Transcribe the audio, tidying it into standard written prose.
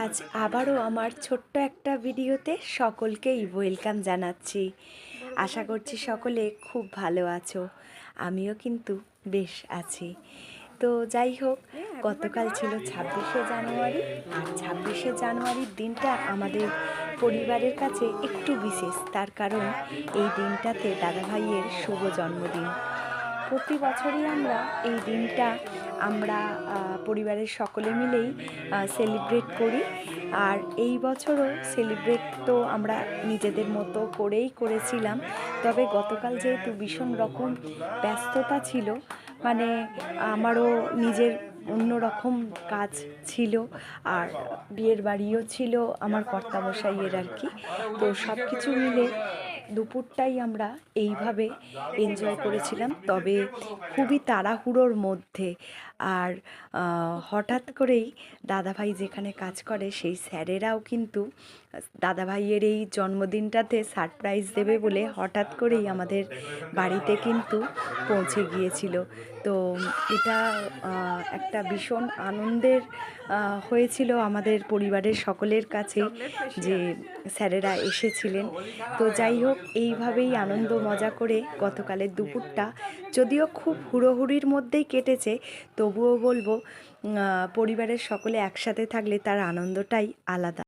আজ আবারও আমার ছোট্ট একটা ভিডিওতে সকলকেই ওয়েলকাম জানাচ্ছি। আশা করছি সকলে খুব ভালো আছো। আমিও কিন্তু বেশ আছি। তো যাই হোক, গতকাল ছিল 26শে জানুয়ারি। আর 26শে জানুয়ারির দিনটা আমাদের পরিবারের কাছে একটু বিশেষ, তার কারণ এই দিনটাতে দাদাভাইয়ের শুভ জন্মদিন। প্রতি বছরই আমরা এই দিনটা আমরা পরিবারের সকলে মিলেই সেলিব্রেট করি। আর এই বছরও সেলিব্রেট তো আমরা নিজেদের মতো করেই করেছিলাম। তবে গতকাল যেহেতু ভীষণ রকম ব্যস্ততা ছিল, মানে আমারও নিজের অন্যরকম কাজ ছিল, আর বিয়ের বাড়িও ছিল আমার কর্তামশাইয়ের আর কি। তো সব কিছু মিলে দুপুরটাই আমরা এইভাবে এনজয় করেছিলাম, তবে খুবই তাড়াহুড়োর মধ্যে। আর হঠাৎ করেই দাদাভাই যেখানে কাজ করে সেই স্যারেরাও কিন্তু দাদাভাইয়ের এই জন্মদিনটাতে সারপ্রাইজ দেবে বলে হঠাৎ করেই আমাদের বাড়িতে কিন্তু পৌঁছে গিয়েছিল। তো এটা একটা ভীষণ আনন্দের হয়েছিল আমাদের পরিবারের সকলের কাছে যে স্যারেরা এসেছিলেন। তো যাই হোক, এইভাবেই আনন্দ মজা করে গতকালের দুপুরটা, যদিও খুব হুড়োহুড়ির মধ্যেই কেটেছে, তবুও বলবো পরিবারের সকলে একসাথে থাকলে তার আনন্দটাই আলাদা।